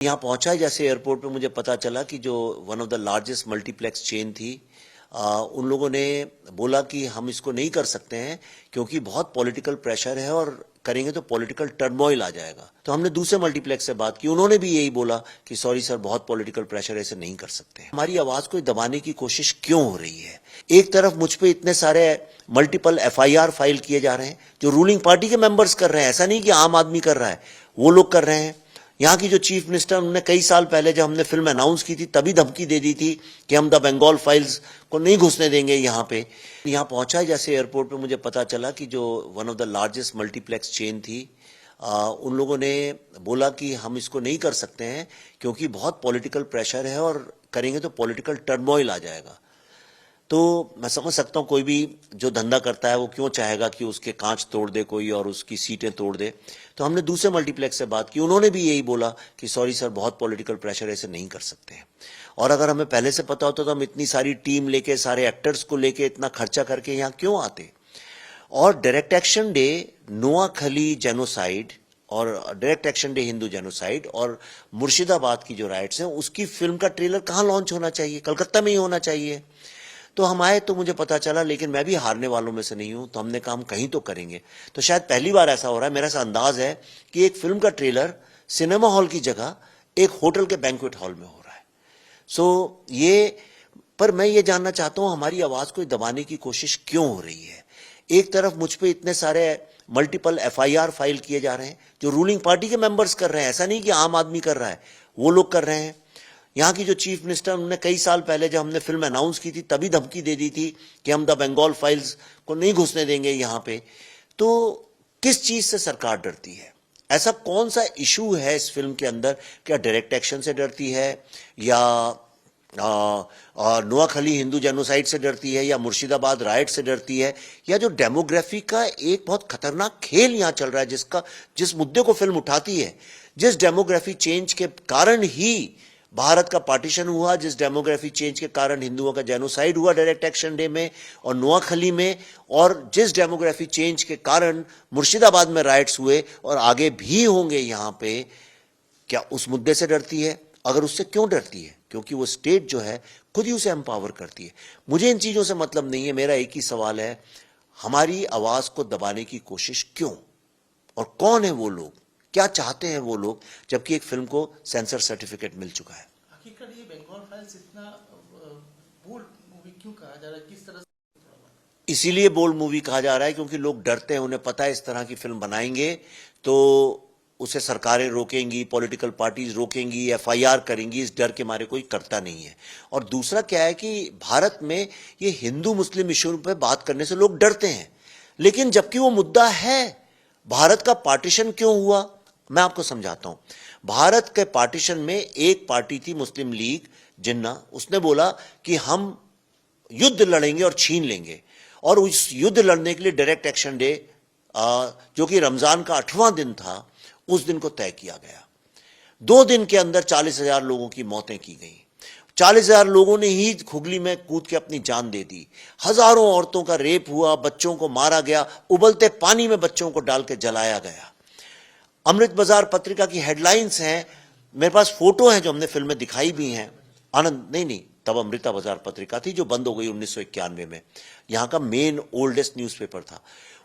यहाँ पहुंचा जैसे एयरपोर्ट पे मुझे पता चला कि जो one of the largest multiplex chain थी, उन लोगों ने बोला कि हम इसको नहीं कर सकते हैं क्योंकि बहुत पॉलिटिकल प्रेशर है और करेंगे तो पॉलिटिकल टर्मोइल आ जाएगा। तो हमने दूसरे मल्टीप्लेक्स से बात की, उन्होंने भी यही बोला कि सॉरी सर, बहुत पॉलिटिकल प्रेशर है, ऐसे नहीं कर सकते। हमारी आवाज को दबाने की कोशिश क्यों हो रही है? एक तरफ मुझ पे इतने सारे मल्टीपल एफआईआर फाइल किए जा रहे हैं जो रूलिंग पार्टी के मेंबर्स कर रहे हैं, ऐसा नहीं कि आम आदमी कर रहा है, वो लोग कर रहे हैं। यहाँ की जो चीफ मिनिस्टर, उन्होंने कई साल पहले जब हमने फिल्म अनाउंस की थी तभी धमकी दे दी थी कि हम द बंगाल फाइल्स को नहीं घुसने देंगे यहाँ पे। यहाँ पहुंचा जैसे एयरपोर्ट पे मुझे पता चला कि जो one of the largest multiplex chain थी, उन लोगों ने बोला कि हम इसको नहीं कर सकते हैं क्योंकि बहुत पॉलिटिकल प्रेशर है और करेंगे तो पॉलिटिकल टर्मोइल आ जाएगा। तो मैं समझ सकता हूं कोई भी जो धंधा करता है वो क्यों चाहेगा कि उसके कांच तोड़ दे कोई और उसकी सीटें तोड़ दे। तो हमने दूसरे मल्टीप्लेक्स से बात की, उन्होंने भी यही बोला कि सॉरी सर, बहुत पॉलिटिकल प्रेशर है, ऐसे नहीं कर सकते हैं। और अगर हमें पहले से पता होता तो हम इतनी सारी टीम लेके, सारे एक्टर्स को लेके इतना खर्चा करके यहाँ क्यों आते। और Direct Action Day Noakhali genocide और Direct Action Day Hindu genocide और मुर्शिदाबाद की जो राइट्स हैं, उसकी फिल्म का ट्रेलर कहाँ लॉन्च होना चाहिए? कलकत्ता में ही होना चाहिए। तो हम आए तो मुझे पता चला, लेकिन मैं भी हारने वालों में से नहीं हूं, तो हमने कहा हम कहीं तो करेंगे। तो शायद पहली बार ऐसा हो रहा है, मेरा ऐसा अंदाज है कि एक फिल्म का ट्रेलर सिनेमा हॉल की जगह एक होटल के बैंक्वेट हॉल में हो रहा है। पर मैं ये जानना चाहता हूं हमारी आवाज को दबाने की कोशिश क्यों हो रही है? एक तरफ मुझ पे इतने सारे मल्टीपल एफआईआर फाइल किए जा रहे हैं जो रूलिंग पार्टी के मेंबर्स कर रहे हैं, ऐसा नहीं कि आम आदमी कर रहा है, वो लोग कर रहे हैं। यहाँ की जो चीफ मिनिस्टर, उन्होंने कई साल पहले जब हमने फिल्म अनाउंस की थी तभी धमकी दे दी थी कि हम द बंगाल फाइल्स को नहीं घुसने देंगे यहाँ पे। तो किस चीज से सरकार डरती है? ऐसा कौन सा इशू है इस फिल्म के अंदर? क्या डायरेक्ट एक्शन से डरती है, या नोआखली हिंदू जेनोसाइड से डरती है, या मुर्शिदाबाद राइट से डरती है, या जो डेमोग्राफी का एक बहुत खतरनाक खेल यहाँ चल रहा है, जिस मुद्दे को फिल्म उठाती है, जिस डेमोग्राफी चेंज के कारण ही भारत का पार्टीशन हुआ, जिस डेमोग्राफी चेंज के कारण हिंदुओं का जेनोसाइड हुआ डायरेक्ट एक्शन डे में और नोआखली में, और जिस डेमोग्राफी चेंज के कारण मुर्शिदाबाद में राइट्स हुए और आगे भी होंगे यहाँ पे, क्या उस मुद्दे से डरती है? अगर उससे क्यों डरती है? क्योंकि वो स्टेट जो है खुद ही उसे एम्पावर करती है। मुझे इन चीजों से मतलब नहीं है, मेरा एक ही सवाल है, हमारी आवाज को दबाने की कोशिश क्यों? और कौन है वो लोग, क्या चाहते हैं वो लोग, जबकि एक फिल्म को सेंसर सर्टिफिकेट मिल चुका है? हकीकत ये बंगाल फाइल्स इतना बोल्ड मूवी क्यों कहा जा रहा है, किस तरह से? इसीलिए बोल्ड मूवी कहा जा रहा है क्योंकि लोग डरते हैं, उन्हें पता है इस तरह की फिल्म बनाएंगे तो उसे सरकारें रोकेंगी, पॉलिटिकल पार्टीज रोकेंगी, एफआईआर करेंगी, इस डर के मारे कोई करता नहीं है। और दूसरा क्या है कि भारत में ये हिंदू मुस्लिम इशू पे बात करने से लोग डरते हैं, लेकिन जबकि वो मुद्दा है, भारत का पार्टीशन क्यों हुआ, मैं आपको समझाता हूं। भारत के पार्टीशन में एक पार्टी थी मुस्लिम लीग जिन्ना, उसने बोला कि हम युद्ध लड़ेंगे और छीन लेंगे, और उस युद्ध लड़ने के लिए डायरेक्ट एक्शन डे, जो कि रमजान का 8वां दिन था, उस दिन को तय किया गया। 2 दिन के अंदर 40,000 लोगों की मौतें की गई। 40,000 लोगों ने ही खुगली में कूद के अपनी जान दे दी। हजारों औरतों का रेप हुआ, बच्चों को मारा गया, उबलते पानी में बच्चों को डाल के जलाया गया। अमृत बाजार पत्रिका की हेडलाइंस हैं, मेरे पास फोटो हैं जो हमने फिल्म में दिखाई भी हैं। आनंद नहीं, तब अमृता बाजार पत्रिका थी जो बंद हो गई 1991 में, यहां का मेन ओल्डेस्ट न्यूज़पेपर था।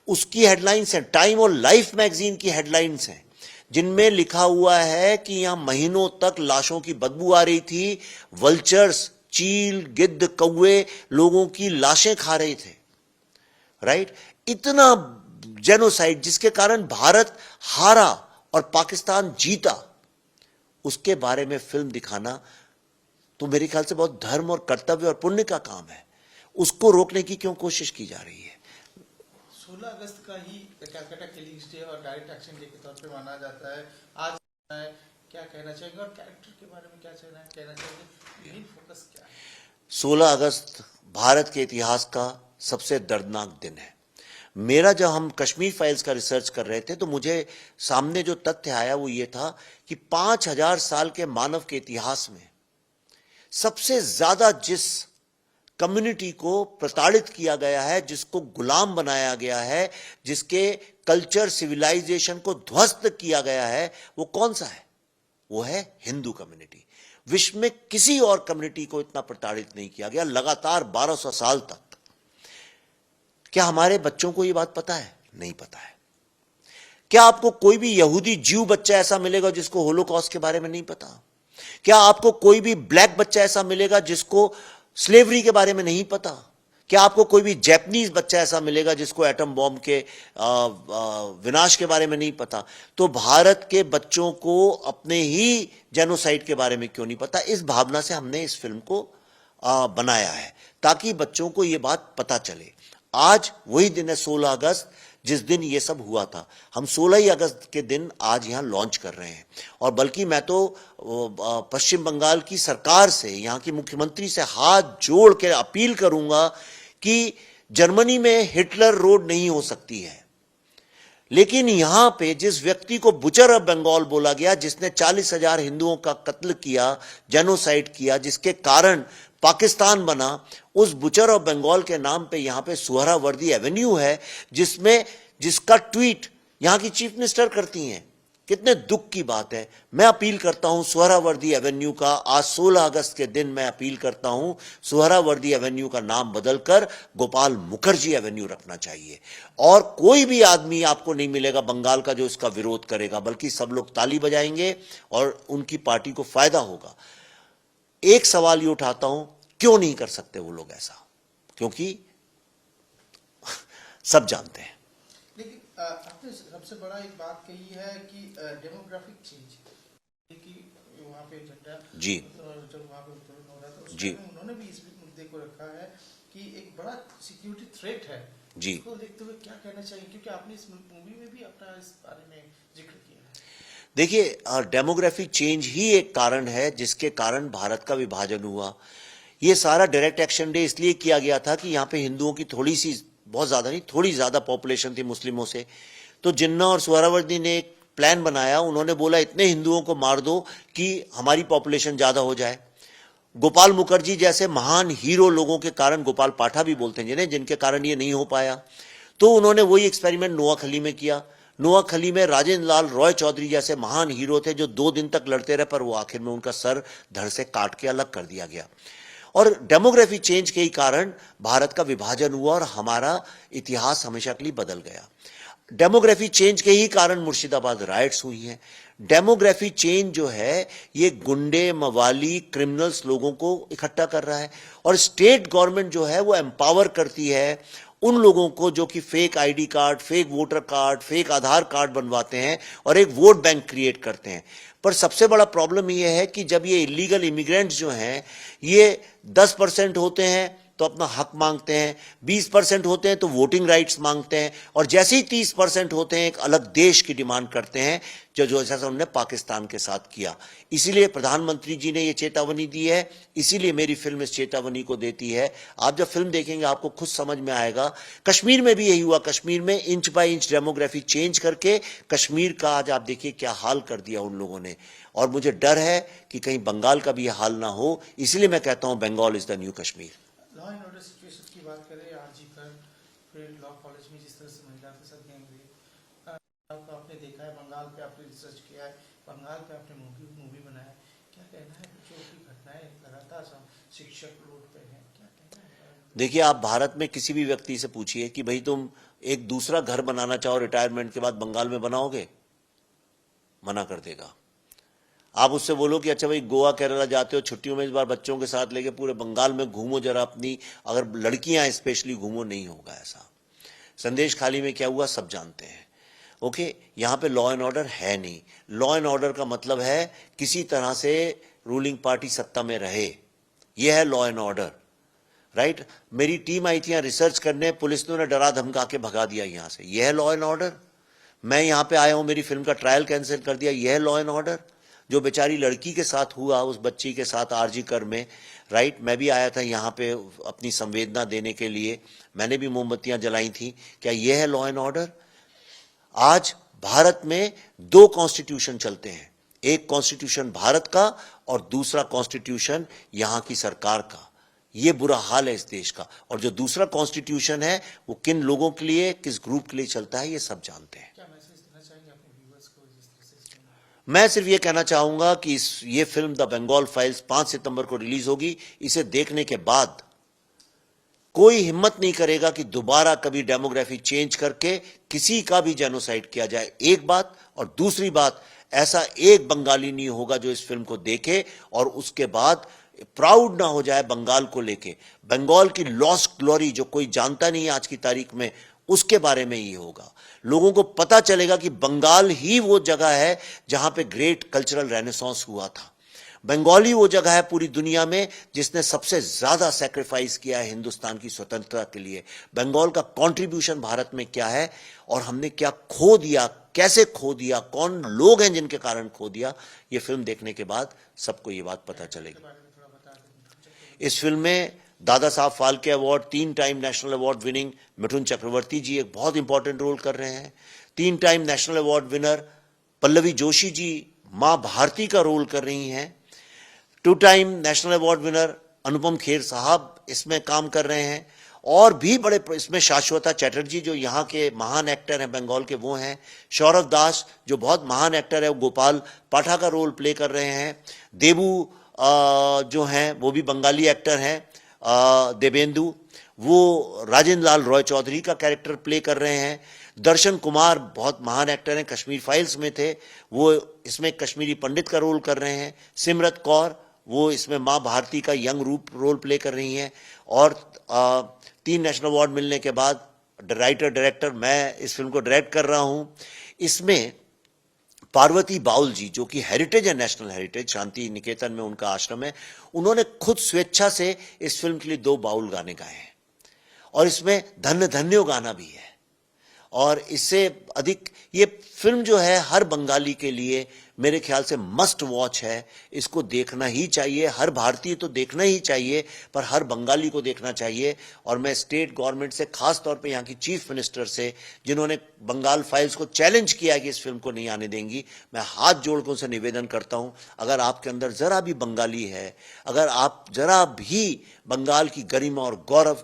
उसकी हेडलाइंस हैं, टाइम और लाइफ मैगजीन की हेडलाइंस हैं, जिनमें लिखा हुआ है कि यहां महीनों तक लाशों की बदबू आ रही थी। वल्चर्स, चील, गिद्ध, कौवे लोगों की लाशें खा रहे थे। राइट? इतना जेनोसाइड जिसके कारण भारत हारा और पाकिस्तान जीता, उसके बारे में फिल्म दिखाना तो मेरे ख्याल से बहुत धर्म और कर्तव्य और पुण्य का काम है। उसको रोकने की क्यों कोशिश की जा रही है? 16 अगस्त का ही कैलकाटा किलिंग्स डे और डायरेक्ट एक्शन डे के तौर पे माना जाता है। आज क्या कहना चाहेंगे और कैरेक्टर के बारे में क्या कहना चाहेंगे, मेन फोकस क्या है? 16 अगस्त भारत के इतिहास का सबसे दर्दनाक दिन है। मेरा जब हम कश्मीर फाइल्स का रिसर्च कर रहे थे तो मुझे सामने जो तथ्य आया वो ये था कि 5000 साल के मानव के इतिहास में सबसे ज्यादा जिस कम्युनिटी को प्रताड़ित किया गया है, जिसको गुलाम बनाया गया है, जिसके कल्चर सिविलाइजेशन को ध्वस्त किया गया है, वो कौन सा है? वो है हिंदू कम्युनिटी। विश्व में किसी और कम्युनिटी को इतना प्रताड़ित नहीं किया गया लगातार 1200 साल तक। क्या हमारे बच्चों को ये बात पता है? नहीं पता है। क्या आपको कोई भी यहूदी ज्यू बच्चा ऐसा मिलेगा जिसको होलोकॉस्ट के बारे में नहीं पता? क्या आपको कोई भी ब्लैक बच्चा ऐसा मिलेगा जिसको स्लेवरी के बारे में नहीं पता? क्या आपको कोई भी जैपनीज बच्चा ऐसा मिलेगा जिसको एटम बॉम्ब के विनाश के बारे में नहीं पता? तो भारत के बच्चों को अपने ही जेनोसाइड के बारे में क्यों नहीं पता? इस भावना से हमने इस फिल्म को बनाया है ताकि बच्चों को यह बात पता चले। आज वही दिन है 16 अगस्त जिस दिन ये सब हुआ था। हम 16 ही अगस्त के दिन आज यहां लॉन्च कर रहे हैं। और बल्कि मैं तो पश्चिम बंगाल की सरकार से, यहां की मुख्यमंत्री से हाथ जोड़ के अपील करूंगा कि जर्मनी में हिटलर रोड नहीं हो सकती है, लेकिन यहां पे जिस व्यक्ति को बुचर ऑफ बंगाल बोला गया, जिसने 40,000 हिंदुओं का कत्ल किया, जेनोसाइड किया, जिसके कारण पाकिस्तान बना, उस बुचर ऑफ बंगाल के नाम पे यहां पे सुहरावर्दी एवेन्यू है जिसका ट्वीट यहां की चीफ मिनिस्टर करती हैं। कितने दुख की बात है। मैं अपील करता हूं सुहरावर्दी एवेन्यू का, आज 16 अगस्त के दिन मैं अपील करता हूं सुहरावर्दी एवेन्यू का नाम बदलकर गोपाल मुखर्जी एवेन्यू रखना चाहिए। और कोई भी आदमी आपको नहीं मिलेगा बंगाल का जो इसका विरोध करेगा, बल्कि सब लोग ताली बजाएंगे और उनकी पार्टी को फायदा होगा। एक सवाल ये उठाता हूं, क्यों नहीं कर सकते वो लोग ऐसा? क्योंकि सब जानते हैं। लेकिन आपने सबसे बड़ा एक बात कही है कि डेमोग्राफिक चेंज, कि वहाँ पे झंडा जी जब वहाँ पे उत्तोलन हो रहा था उस जी टाइम उन्होंने भी इस मुद्दे को रखा है कि एक बड़ा सिक्योरिटी थ्रेट है जी। इसको देखते हुए क्या कहना चाहिए, क्योंकि आपने इस मूवी में भी अपना इस बारे में जिक्र किया है। देखिए, डेमोग्राफिक चेंज ही एक कारण है जिसके कारण भारत का विभाजन हुआ। ये सारा डायरेक्ट एक्शन डे इसलिए किया गया था कि यहाँ पे हिंदुओं की थोड़ी सी, बहुत ज्यादा नहीं, थोड़ी ज्यादा पॉपुलेशन थी मुस्लिमों से। तो जिन्ना और सुहरावर्दी ने एक प्लान बनाया, उन्होंने बोला इतने हिंदुओं को मार दो कि हमारी पॉपुलेशन ज्यादा हो जाए। गोपाल मुखर्जी जैसे महान हीरो लोगों के कारण, गोपाल पाठा भी बोलते हैं जिनके कारण ये नहीं हो पाया, तो उन्होंने वही एक्सपेरिमेंट नोआखली में किया। नोआखली में राजेंद्र लाल रॉय चौधरी जैसे महान हीरो थे जो 2 दिन तक लड़ते रहे, पर वो आखिर में उनका सर धड़ से काट के अलग कर दिया गया। और डेमोग्राफी चेंज के ही कारण भारत का विभाजन हुआ और हमारा इतिहास हमेशा के लिए बदल गया। डेमोग्राफी चेंज के ही कारण मुर्शिदाबाद राइट्स हुई हैं। डेमोग्राफी चेंज जो है ये गुंडे, मवाली, क्रिमिनल्स लोगों को इकट्ठा कर रहा है और स्टेट गवर्नमेंट जो है वो एम्पावर करती है उन लोगों को जो कि fake ID card, fake voter card, fake Aadhaar card बनवाते हैं और एक वोट बैंक क्रिएट करते हैं। पर सबसे बड़ा प्रॉब्लम यह है कि जब ये इलीगल इमिग्रेंट्स जो हैं ये 10% होते हैं तो अपना हक मांगते हैं, 20% होते हैं तो वोटिंग राइट्स मांगते हैं, और जैसे ही 30% होते हैं एक अलग देश की डिमांड करते हैं, जो जैसा उन्होंने पाकिस्तान के साथ किया। इसीलिए प्रधानमंत्री जी ने ये चेतावनी दी है, इसीलिए मेरी फिल्म इस चेतावनी को देती है। आप जब फिल्म देखेंगे आपको खुद समझ में आएगा। कश्मीर में भी यही हुआ। कश्मीर में inch by inch demography change करके कश्मीर का आज आप देखिए क्या हाल कर दिया उन लोगों ने। और मुझे डर है कि कहीं बंगाल का भी यह हाल ना हो, इसलिए मैं कहता हूं Bengal is the new Kashmir. Law and order situation की बात करें, आरजी कर फिर लॉ कॉलेज में जिस तरह से महिला के साथ गैंगरेप, आपने देखा है, बंगाल पे आपने रिसर्च किया है, बंगाल पे आपने मूवी बनाया है, क्या कहना है? जो की घटनाएं लगातार शिक्षक रोड पे हैं, क्या कहना है? देखिए, आप भारत में किसी भी व्यक्ति से पूछिए कि भाई तुम एक दूसरा घर बनाना चाहो रिटायरमेंट के बाद, बंगाल में बनाओगे? मना कर देगा। आप उससे बोलो कि अच्छा भाई गोवा केरला जाते हो छुट्टियों में, इस बार बच्चों के साथ लेके पूरे बंगाल में घूमो जरा अपनी, अगर लड़कियां स्पेशली घूमो, नहीं होगा ऐसा। संदेश खाली में क्या हुआ सब जानते हैं। ओके, यहां पे लॉ एंड ऑर्डर है नहीं। लॉ एंड ऑर्डर का मतलब है किसी तरह से रूलिंग पार्टी सत्ता में रहे, यह है लॉ एंड ऑर्डर, राइट। मेरी टीम आई थी यहां रिसर्च करने, पुलिस ने उन्हें डरा धमका के भगा दिया यहां से, यह है लॉ एंड ऑर्डर। मैं यहां पे आया हूं, मेरी फिल्म का ट्रायल कैंसिल कर दिया, यह है लॉ एंड ऑर्डर। जो बेचारी लड़की के साथ हुआ, उस बच्ची के साथ आरजी कर में, राइट, मैं भी आया था यहाँ पे अपनी संवेदना देने के लिए, मैंने भी मोमबत्तियां जलाई थी। क्या यह है लॉ एंड ऑर्डर? आज भारत में 2 कॉन्स्टिट्यूशन चलते हैं, एक कॉन्स्टिट्यूशन भारत का और दूसरा कॉन्स्टिट्यूशन यहां की सरकार का। यह बुरा हाल है इस देश का। और जो दूसरा कॉन्स्टिट्यूशन है वो किन लोगों के लिए, किस ग्रुप के लिए चलता है, ये सब जानते हैं। क्या मैसेज देना चाहेंगे अपने व्यूअर्स को जिस तरह से? मैं सिर्फ ये कहना चाहूंगा कि ये फिल्म द बंगाल फाइल्स 5 सितंबर को रिलीज होगी। इसे देखने के बाद कोई हिम्मत नहीं करेगा कि दोबारा कभी डेमोग्राफी चेंज करके किसी का भी जेनोसाइड किया जाए, एक बात। और दूसरी बात, ऐसा एक बंगाली नहीं होगा जो इस फिल्म को देखे और उसके बाद प्राउड ना हो जाए बंगाल को लेके। बंगाल की लॉस्ट ग्लोरी जो कोई जानता नहीं है आज की तारीख में, उसके बारे में ये होगा। लोगों को पता चलेगा कि बंगाल ही वो जगह है जहां पे ग्रेट कल्चरल रेनेसांस हुआ था। बंगाली वो जगह है पूरी दुनिया में जिसने सबसे ज्यादा सैक्रिफाइस किया है हिंदुस्तान की स्वतंत्रता के लिए। बंगाल का कंट्रीब्यूशन भारत में क्या है और हमने क्या खो दिया, कैसे खो दिया, कौन लोग हैं जिनके कारण खो दिया, ये फिल्म देखने के बाद सबको ये बात पता चलेगी। इस फिल्म में Dada Saheb Phalke award, 3 time national award winning Mithun Chakraborty ji एक बहुत इंपॉर्टेंट रोल कर रहे हैं। 3 time national award winner Pallavi Joshi ji Maa Bharati का रोल कर रही हैं। 2 time national award winner Anupam Kher sahab इसमें काम कर रहे हैं। और भी बड़े इसमें शाश्वता चैटर्जी जो यहाँ के महान एक्टर हैं बंगाल के, वो हैं। सौरभ दास जो बहुत महान एक्टर है, वो गोपाल पाठा का रोल प्ले कर रहे हैं। देबू जो हैं वो भी बंगाली एक्टर हैं, देवेंदु, वो राजेंद्र लाल रॉय चौधरी का कैरेक्टर प्ले कर रहे हैं। दर्शन कुमार बहुत महान एक्टर हैं, कश्मीर फाइल्स में थे, वो इसमें कश्मीरी पंडित का रोल कर रहे हैं। सिमरत कौर वो इसमें माँ भारती का यंग रूप रोल प्ले कर रही हैं। और 3 नेशनल अवार्ड मिलने के बाद राइटर डायरेक्टर मैं इस फिल्म को डायरेक्ट कर रहा हूं। इसमें पार्वती बाउल जी जो कि हेरिटेज है, नेशनल हेरिटेज, शांति निकेतन में उनका आश्रम है, उन्होंने खुद स्वेच्छा से इस फिल्म के लिए 2 बाउल गाने गाए हैं। और इसमें धन्य धन्यो गाना भी है। और इससे अधिक ये फिल्म जो है हर बंगाली के लिए मेरे ख्याल से मस्ट वॉच है। इसको देखना ही चाहिए, हर भारतीय तो देखना ही चाहिए, पर हर बंगाली को देखना चाहिए। और मैं स्टेट गवर्नमेंट से, खास तौर पे यहाँ की चीफ मिनिस्टर से, जिन्होंने बंगाल फाइल्स को चैलेंज किया कि इस फिल्म को नहीं आने देंगी, मैं हाथ जोड़ कर उनसे निवेदन करता हूँ, अगर आपके अंदर जरा भी बंगाली है, अगर आप जरा भी बंगाल की गरिमा और गौरव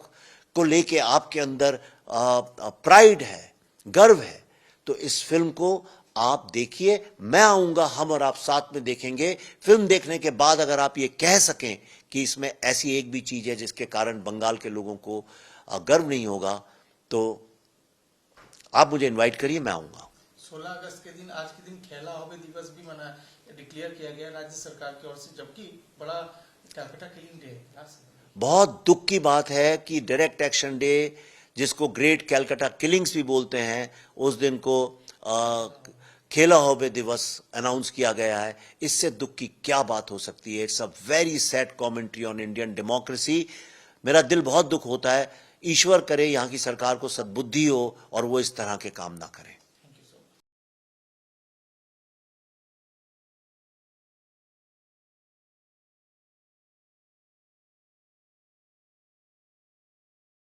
को लेके आपके अंदर प्राइड है, गर्व है, तो इस फिल्म को आप देखिए। मैं आऊंगा, हम और आप साथ में देखेंगे। फिल्म देखने के बाद अगर आप ये कह सकें कि इसमें ऐसी एक भी चीज है जिसके कारण बंगाल के लोगों को गर्व नहीं होगा, तो आप मुझे इनवाइट करिए, मैं आऊंगा। 16 अगस्त के दिन, आज के दिन खेला होवे दिवस भी मना डिक्लेयर किया गया राज्य सरकार की ओर से, जबकि बड़ा कैलकाटा किलिंग डे है। बहुत दुख की बात है कि डायरेक्ट एक्शन डे, जिसको ग्रेट कैलकाटा किलिंग्स भी बोलते हैं, उस दिन को खेला होवे दिवस अनाउंस किया गया है। इससे दुख की क्या बात हो सकती है। It's a very sad commentary on Indian democracy. मेरा दिल बहुत दुख होता है। ईश्वर करे यहाँ की सरकार को सद्बुद्धि हो और वो इस तरह के काम ना करें।